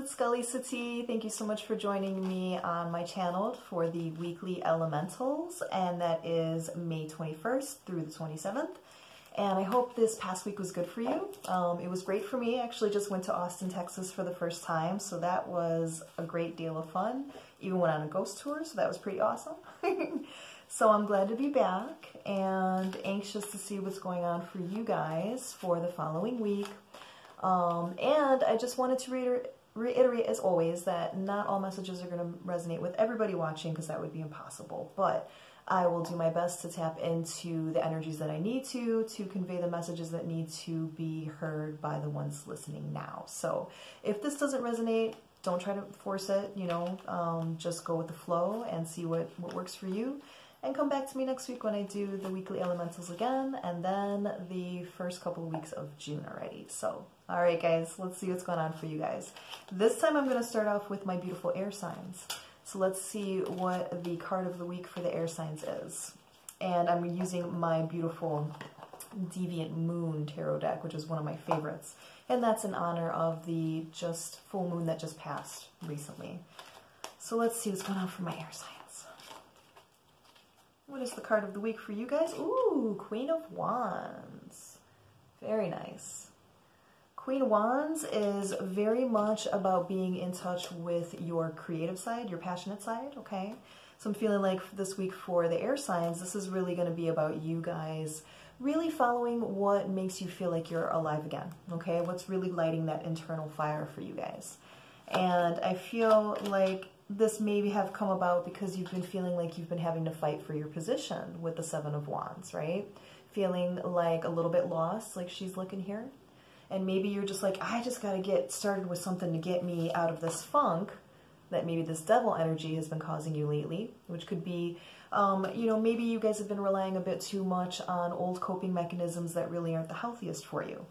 it's Scully City. Thank you so much for joining me on my channel for the weekly elementals, and that is May 21st through the 27th. And I hope this past week was good for you. It was great for me. I actually just went to Austin, Texas for the first time, so that was a great deal of fun. Even went on a ghost tour, so that was pretty awesome. So I'm glad to be back and anxious to see what's going on for you guys for the following week. And I just wanted to reiterate, as always, that not all messages are going to resonate with everybody watching, because that would be impossible. But I will do my best to tap into the energies that I need to convey the messages that need to be heard by the ones listening now. So if this doesn't resonate, don't try to force it, you know, just go with the flow and see what works for you. And come back to me next week when I do the weekly elementals again, and then the first couple of weeks of June already. So, all right, guys, let's see what's going on for you guys. This time I'm going to start off with my beautiful air signs. So let's see what the card of the week for the air signs is. And I'm using my beautiful Deviant Moon tarot deck, which is one of my favorites. And that's in honor of the full moon that just passed recently. So let's see what's going on for my air signs. What is the card of the week for you guys? Ooh, Queen of Wands. Very nice. Queen of Wands is very much about being in touch with your creative side, your passionate side, okay? So I'm feeling like this week for the air signs, this is really going to be about you guys really following what makes you feel like you're alive again, okay? What's really lighting that internal fire for you guys. And I feel like this maybe have come about because you've been feeling like you've been having to fight for your position with the Seven of Wands, right? Feeling like a little bit lost, like she's looking here. And maybe you're just like, I just got to get started with something to get me out of this funk that maybe this devil energy has been causing you lately, which could be, you know, maybe you guys have been relying a bit too much on old coping mechanisms that really aren't the healthiest for you.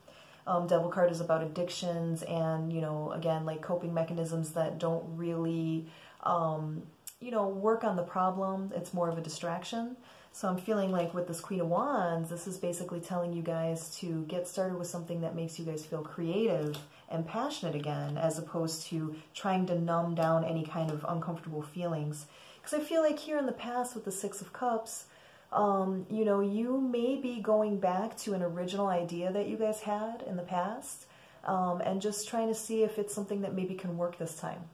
Devil card is about addictions and, you know, again, like coping mechanisms that don't really, you know, work on the problem. It's more of a distraction. So I'm feeling like with this Queen of Wands, this is basically telling you guys to get started with something that makes you guys feel creative and passionate again, as opposed to trying to numb down any kind of uncomfortable feelings. Because I feel like here in the past with the Six of Cups, you know, you may be going back to an original idea that you guys had in the past, and just trying to see if it's something that maybe can work this time.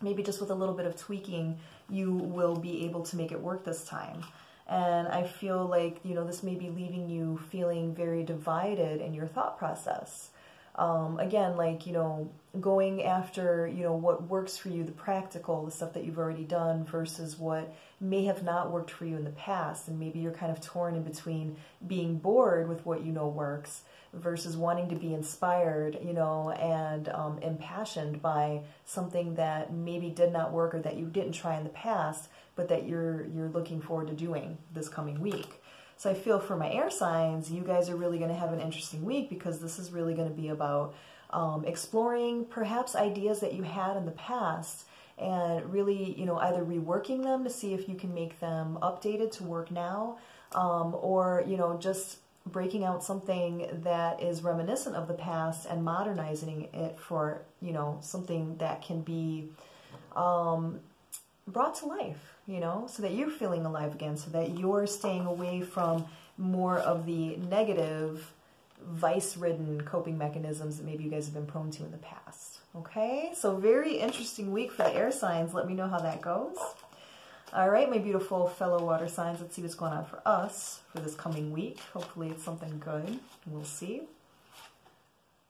Maybe just with a little bit of tweaking, you will be able to make it work this time. And I feel like, you know, this may be leaving you feeling very divided in your thought process. Again, like, you know, going after, you know, what works for you, the practical, the stuff that you've already done versus what may have not worked for you in the past. And maybe you're kind of torn in between being bored with what you know works versus wanting to be inspired, you know, and impassioned by something that maybe did not work or that you didn't try in the past, but that you're looking forward to doing this coming week. So I feel for my air signs, you guys are really going to have an interesting week, because this is really going to be about exploring perhaps ideas that you had in the past and really, you know, either reworking them to see if you can make them updated to work now, or, you know, just breaking out something that is reminiscent of the past and modernizing it for, you know, something that can be brought to life, you know, so that you're feeling alive again, so that you're staying away from more of the negative, vice-ridden coping mechanisms that maybe you guys have been prone to in the past. Okay, so very interesting week for the air signs. Let me know how that goes. All right, my beautiful fellow water signs, let's see what's going on for us for this coming week. Hopefully it's something good. We'll see.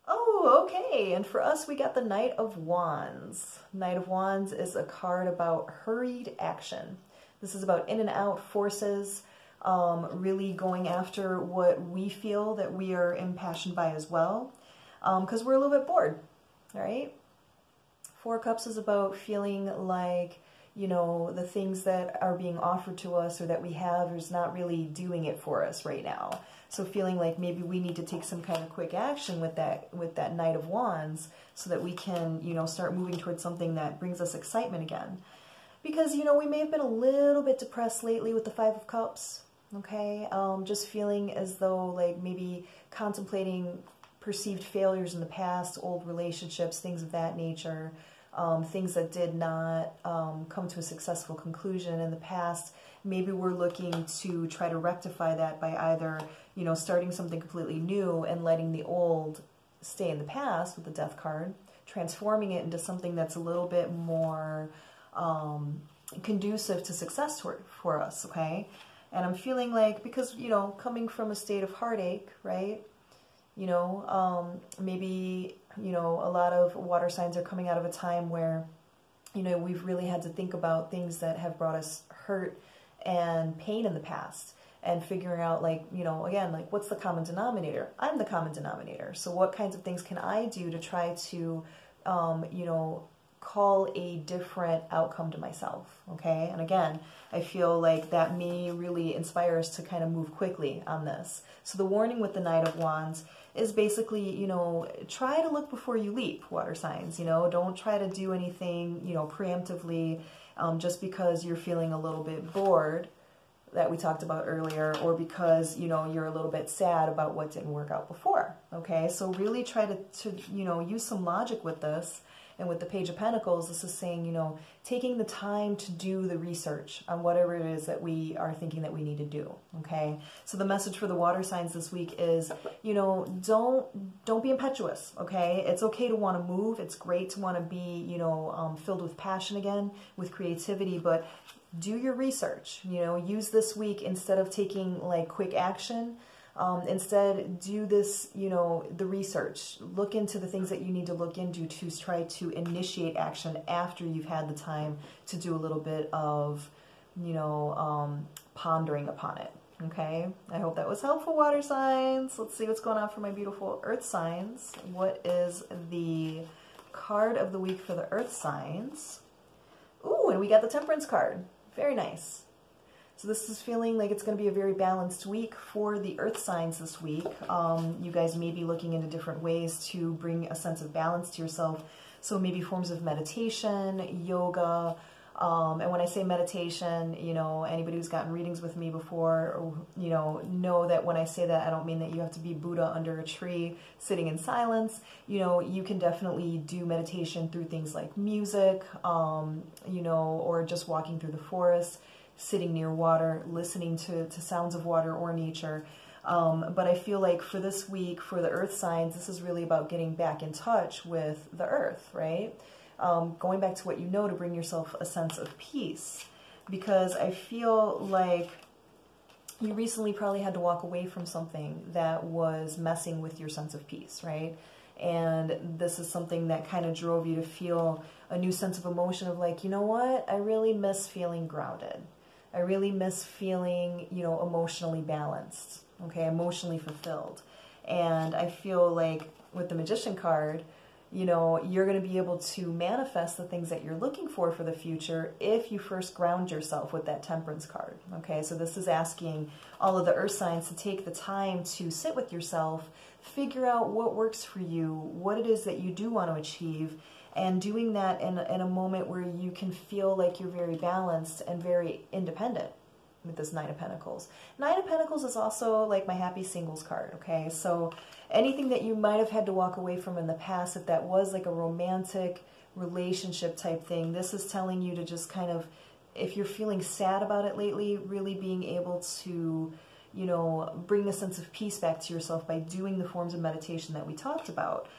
Oh, okay, and for us we got the Knight of Wands. Knight of Wands is a card about hurried action. This is about in and out forces, really going after what we feel that we are impassioned by as well, because we're a little bit bored, all right? Four of Cups is about feeling like, you know, the things that are being offered to us or that we have is not really doing it for us right now. So feeling like maybe we need to take some kind of quick action with that Knight of Wands so that we can, you know, start moving towards something that brings us excitement again. Because, you know, we may have been a little bit depressed lately with the Five of Cups, okay? Just feeling as though like maybe contemplating perceived failures in the past, old relationships, things of that nature. things that did not come to a successful conclusion in the past. Maybe we're looking to try to rectify that by either, you know, starting something completely new and letting the old stay in the past with the Death card, transforming it into something that's a little bit more conducive to success for us, okay? And I'm feeling like, because, you know, coming from a state of heartache, right? You know, maybe, you know, a lot of water signs are coming out of a time where, you know, we've really had to think about things that have brought us hurt and pain in the past, and figuring out, like, you know, again, like, what's the common denominator? I'm the common denominator. So what kinds of things can I do to try to, you know, call a different outcome to myself, okay? And again, I feel like that may really inspire us to kind of move quickly on this. So the warning with the Knight of Wands is basically, you know, try to look before you leap, water signs, you know, don't try to do anything, you know, preemptively, just because you're feeling a little bit bored, that we talked about earlier, or because, you know, you're a little bit sad about what didn't work out before, okay? So really try to you know, use some logic with this. And with the Page of Pentacles, this is saying, you know, taking the time to do the research on whatever it is that we are thinking that we need to do, okay? So the message for the water signs this week is, you know, don't be impetuous, okay? It's okay to want to move. It's great to want to be, you know, filled with passion again, with creativity, but do your research, you know, use this week instead of taking like quick action. Instead, do this, you know, the research. Look into the things that you need to look into to try to initiate action after you've had the time to do a little bit of, you know, pondering upon it. Okay? I hope that was helpful, water signs. Let's see what's going on for my beautiful earth signs. What is the card of the week for the earth signs? Ooh, and we got the Temperance card. Very nice. So this is feeling like it's going to be a very balanced week for the earth signs this week. You guys may be looking into different ways to bring a sense of balance to yourself. So maybe forms of meditation, yoga. And when I say meditation, you know, anybody who's gotten readings with me before, you know that when I say that, I don't mean that you have to be Buddha under a tree sitting in silence. You know, you can definitely do meditation through things like music, you know, or just walking through the forest, sitting near water, listening to sounds of water or nature. But I feel like for this week, for the earth signs, this is really about getting back in touch with the earth, right? Going back to what you know to bring yourself a sense of peace. Because I feel like you recently probably had to walk away from something that was messing with your sense of peace, right? And this is something that kind of drove you to feel a new sense of emotion of like, you know what? I really miss feeling grounded. I really miss feeling, you know, emotionally balanced, okay, emotionally fulfilled. And I feel like with the Magician card, you know, you're going to be able to manifest the things that you're looking for the future if you first ground yourself with that Temperance card, okay? So this is asking all of the earth signs to take the time to sit with yourself, figure out what works for you, what it is that you do want to achieve, and doing that in a moment where you can feel like you're very balanced and very independent with this Nine of Pentacles. Nine of Pentacles is also like my happy singles card, okay? So anything that you might have had to walk away from in the past, if that was like a romantic relationship type thing, this is telling you to just kind of, if you're feeling sad about it lately, really being able to, you know, bring a sense of peace back to yourself by doing the forms of meditation that we talked about.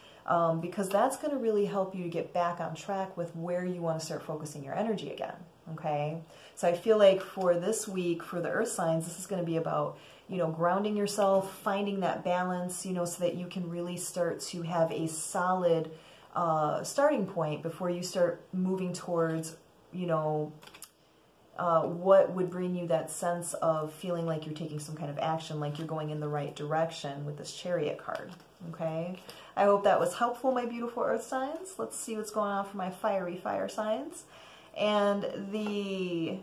Because that's going to really help you to get back on track with where you want to start focusing your energy again, okay? So I feel like for this week, for the earth signs, this is going to be about, you know, grounding yourself, finding that balance, you know, so that you can really start to have a solid starting point before you start moving towards, you know, what would bring you that sense of feeling like you're taking some kind of action, like you're going in the right direction with this Chariot card, okay? I hope that was helpful, my beautiful earth signs. Let's see what's going on for my fiery fire signs. And the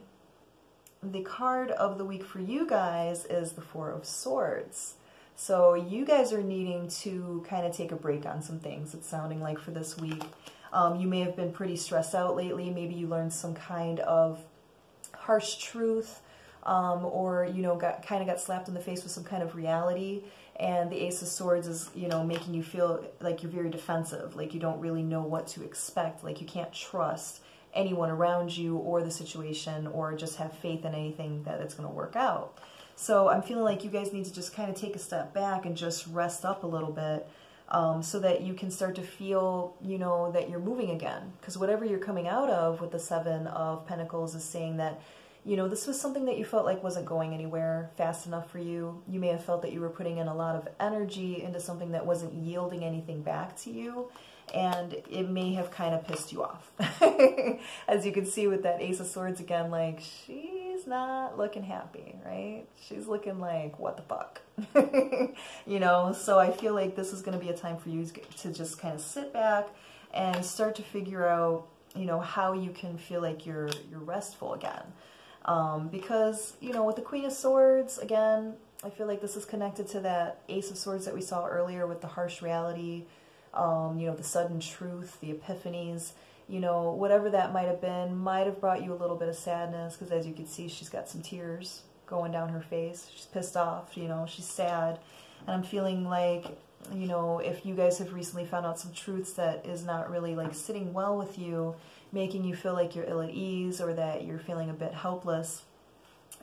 card of the week for you guys is the Four of Swords. So you guys are needing to kind of take a break on some things, it's sounding like, for this week. You may have been pretty stressed out lately. Maybe you learned some kind of harsh truth, or, you know, got slapped in the face with some kind of reality. And the Ace of Swords is, you know, making you feel like you're very defensive, like you don't really know what to expect, like you can't trust anyone around you or the situation, or just have faith in anything that it's going to work out. So I'm feeling like you guys need to just kind of take a step back and just rest up a little bit, so that you can start to feel, you know, that you're moving again. Because whatever you're coming out of with the Seven of Pentacles is saying that, you know, this was something that you felt like wasn't going anywhere fast enough for you. You may have felt that you were putting in a lot of energy into something that wasn't yielding anything back to you. And it may have kind of pissed you off. As you can see with that Ace of Swords again, like, she's not looking happy, right? She's looking like, what the fuck? You know, so I feel like this is going to be a time for you to just kind of sit back and start to figure out, you know, how you can feel like you're restful again. Because, you know, with the Queen of Swords, again, I feel like this is connected to that Ace of Swords that we saw earlier with the harsh reality, you know, the sudden truth, the epiphanies, you know, whatever that might have been, might have brought you a little bit of sadness, because as you can see, she's got some tears going down her face. She's pissed off, you know, she's sad. And I'm feeling like, you know, if you guys have recently found out some truths that is not really like sitting well with you, making you feel like you're ill at ease, or that you're feeling a bit helpless,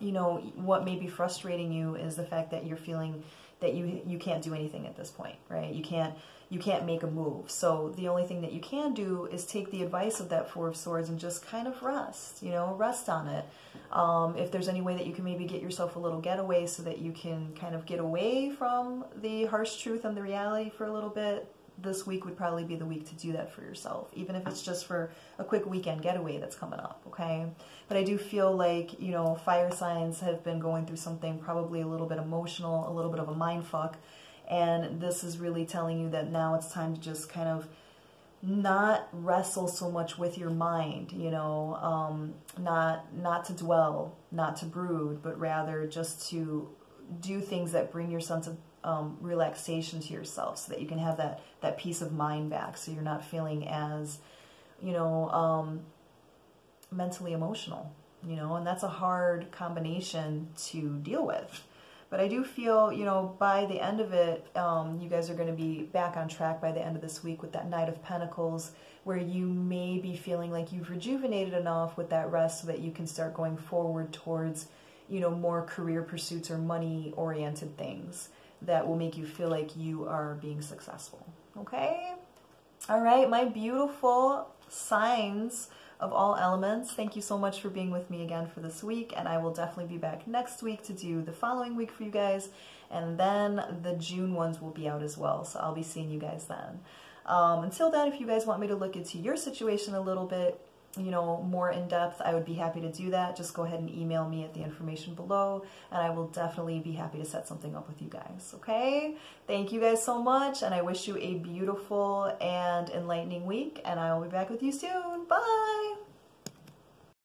you know, what may be frustrating you is the fact that you're feeling that you can't do anything at this point, right? You can't make a move. So the only thing that you can do is take the advice of that Four of Swords and just kind of rest, you know, rest on it. If there's any way that you can maybe get yourself a little getaway so that you can kind of get away from the harsh truth and the reality for a little bit, this week would probably be the week to do that for yourself, even if it's just for a quick weekend getaway that's coming up, okay? But I do feel like, you know, fire signs have been going through something probably a little bit emotional, a little bit of a mind fuck, and this is really telling you that now it's time to just kind of not wrestle so much with your mind, you know, not to dwell, not to brood, but rather just to do things that bring your sense of relaxation to yourself, so that you can have that peace of mind back, so you're not feeling as, you know, mentally emotional, you know, and that's a hard combination to deal with. But I do feel, you know, by the end of it, you guys are going to be back on track by the end of this week with that Knight of Pentacles, where you may be feeling like you've rejuvenated enough with that rest so that you can start going forward towards, you know, more career pursuits or money-oriented things that will make you feel like you are being successful. Okay? All right, my beautiful signs of all elements, thank you so much for being with me again for this week, and I will definitely be back next week to do the following week for you guys, and then the June ones will be out as well, so I'll be seeing you guys then. Until then, if you guys want me to look into your situation a little bit, you know, more in depth, I would be happy to do that. Just go ahead and email me at the information below, and I will definitely be happy to set something up with you guys, okay? Thank you guys so much, and I wish you a beautiful and enlightening week, and I will be back with you soon. Bye!